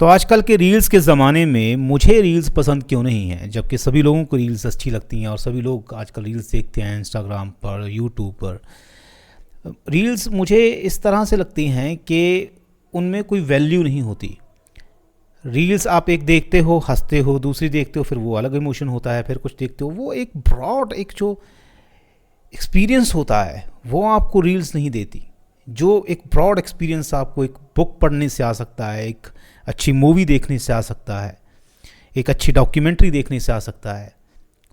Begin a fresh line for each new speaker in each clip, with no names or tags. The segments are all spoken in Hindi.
तो आजकल के रील्स के ज़माने में मुझे रील्स पसंद क्यों नहीं है, जबकि सभी लोगों को रील्स अच्छी लगती हैं और सभी लोग आजकल रील्स देखते हैं इंस्टाग्राम पर, यूट्यूब पर। रील्स मुझे इस तरह से लगती हैं कि उनमें कोई वैल्यू नहीं होती। रील्स आप एक देखते हो हंसते हो, दूसरी देखते हो फिर वो अलग इमोशन होता है, फिर कुछ देखते हो वो एक ब्रॉड एक जो एक्सपीरियंस होता है वो आपको रील्स नहीं देती। जो एक ब्रॉड एक्सपीरियंस आपको एक बुक पढ़ने से आ सकता है, एक अच्छी मूवी देखने से आ सकता है, एक अच्छी डॉक्यूमेंट्री देखने से आ सकता है।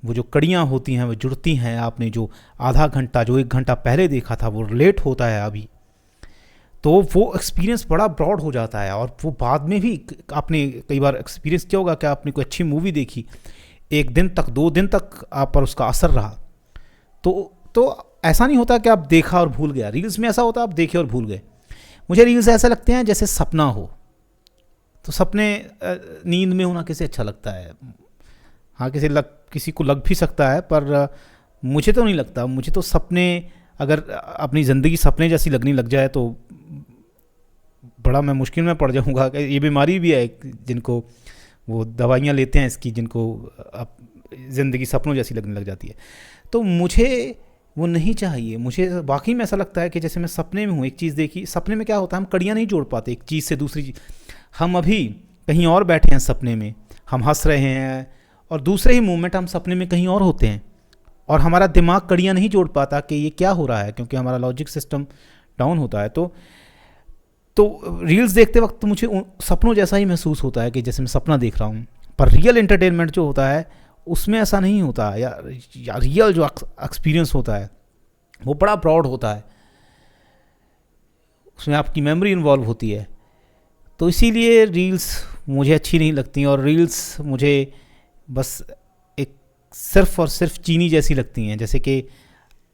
वो जो कड़ियाँ होती हैं वो जुड़ती हैं, आपने जो आधा घंटा जो 1 घंटा पहले देखा था वो रिलेट होता है अभी, तो वो एक्सपीरियंस बड़ा ब्रॉड हो जाता है। और वो बाद में भी आपने कई बार एक्सपीरियंस किया होगा कि आपने कोई अच्छी मूवी देखी, 1 दिन तक 2 दिन तक आप पर उसका असर रहा। तो ऐसा नहीं होता कि आप देखा और भूल गया। रील्स में ऐसा होता है आप देखे और भूल गए। मुझे रील्स ऐसा लगते हैं जैसे सपना हो। तो सपने नींद में होना कैसे अच्छा लगता है। हाँ, किसी को लग भी सकता है, पर मुझे तो नहीं लगता। मुझे तो सपने अगर अपनी ज़िंदगी सपने जैसी लगने लग जाए तो बड़ा मैं मुश्किल में पड़ जाऊँगा। ये बीमारी भी है जिनको वो दवाइयाँ लेते हैं इसकी, जिनको अब ज़िंदगी सपनों जैसी लगने लग जाती है। तो मुझे वो नहीं चाहिए। मुझे वाकई में ऐसा लगता है कि जैसे मैं सपने में हूँ, एक चीज़ देखी। सपने में क्या होता है, हम कड़ियाँ नहीं जोड़ पाते एक चीज़ से दूसरी चीज़। हम अभी कहीं और बैठे हैं सपने में, हम हंस रहे हैं और दूसरे ही मोमेंट हम सपने में कहीं और होते हैं, और हमारा दिमाग कड़ियाँ नहीं जोड़ पाता कि ये क्या हो रहा है, क्योंकि हमारा लॉजिक सिस्टम डाउन होता है। तो रील्स देखते वक्त मुझे सपनों जैसा ही महसूस होता है कि जैसे मैं सपना देख रहा हूँ। पर रियल एंटरटेनमेंट जो होता है उसमें ऐसा नहीं होता, या रियल जो एक्सपीरियंस होता है वो बड़ा ब्रॉड होता है, उसमें आपकी मेमोरी इन्वॉल्व होती है। तो इसीलिए रील्स मुझे अच्छी नहीं लगती, और रील्स मुझे बस एक सिर्फ़ और सिर्फ चीनी जैसी लगती हैं। जैसे कि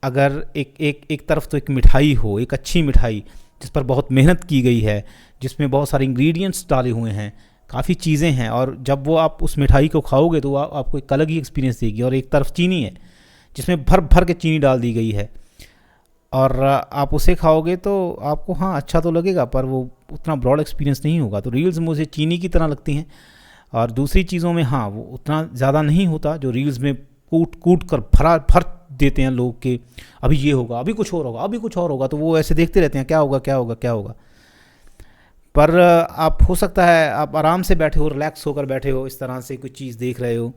अगर एक तरफ तो एक मिठाई हो, एक अच्छी मिठाई जिस पर बहुत मेहनत की गई है, जिसमें बहुत सारे इंग्रेडिएंट्स डाले हुए हैं, काफ़ी चीज़ें हैं, और जब वो आप उस मिठाई को खाओगे तो आपको एक अलग ही एक्सपीरियंस देगी। और एक तरफ चीनी है जिसमें भर भर के चीनी डाल दी गई है, और आप उसे खाओगे तो आपको हाँ अच्छा तो लगेगा, पर वो उतना ब्रॉड एक्सपीरियंस नहीं होगा। तो रील्स मुझे चीनी की तरह लगती हैं। और दूसरी चीज़ों में हाँ वो उतना ज़्यादा नहीं होता जो रील्स में कूट कर भर देते हैं लोग के अभी ये होगा, अभी कुछ और होगा, अभी कुछ और होगा। तो वो ऐसे देखते रहते हैं क्या होगा क्या होगा क्या होगा। पर आप हो सकता है आप आराम से बैठे हो, रिलैक्स होकर बैठे हो, इस तरह से कोई चीज़ देख रहे हो,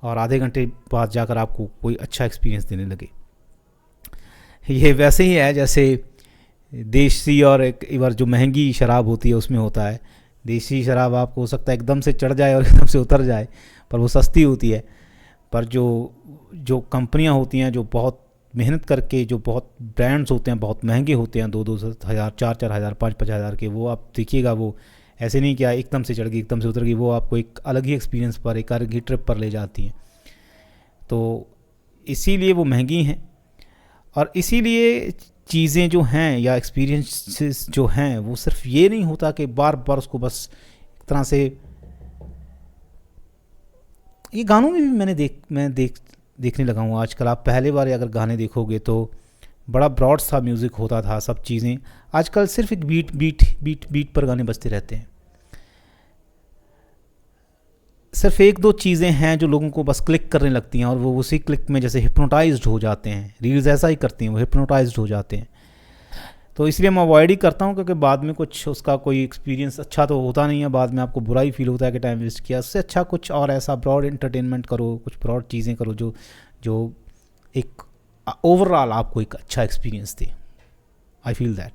और आधे घंटे बाद जाकर आपको कोई अच्छा एक्सपीरियंस देने लगे। ये वैसे ही है जैसे देसी और एक बार जो महंगी शराब होती है उसमें होता है। देसी शराब आपको हो सकता है एकदम से चढ़ जाए और एकदम से उतर जाए, पर वो सस्ती होती है। पर जो कंपनियां होती हैं जो बहुत मेहनत करके, जो बहुत ब्रांड्स होते हैं बहुत महंगे होते हैं, 2-2 हज़ार 4-4 हज़ार 5-5 हज़ार के, वो आप देखिएगा वो ऐसे नहीं क्या एकदम से चढ़ गई एकदम से उतर गई। वो आपको एक अलग ही एक्सपीरियंस पर, एक अलग ही ट्रिप पर ले जाती हैं। तो इसीलिए वो महंगी हैं, और इसीलिए चीज़ें जो हैं या एक्सपीरियंसेस जो हैं वो सिर्फ ये नहीं होता कि बार बार उसको बस एक तरह से। ये गानों में भी मैं देखने लगा हूँ आजकल। आप पहले बार अगर गाने देखोगे तो बड़ा ब्रॉड सा म्यूज़िक होता था, सब चीज़ें। आजकल सिर्फ एक बीट पर गाने बजते रहते हैं। सिर्फ 1-2 चीज़ें हैं जो लोगों को बस क्लिक करने लगती हैं, और वो उसी क्लिक में जैसे हिप्नोटाइज्ड हो जाते हैं। रील्स ऐसा ही करती हैं, वो हिप्नोटाइज्ड हो जाते हैं। तो इसलिए मैं अवॉइड ही करता हूँ, क्योंकि बाद में कुछ उसका कोई एक्सपीरियंस अच्छा तो होता नहीं है। बाद में आपको बुरा ही फील होता है कि टाइम वेस्ट किया। उससे अच्छा कुछ और ऐसा ब्रॉड एंटरटेनमेंट करो, कुछ ब्रॉड चीज़ें करो जो एक ओवरऑल आपको एक अच्छा experience they. I feel that.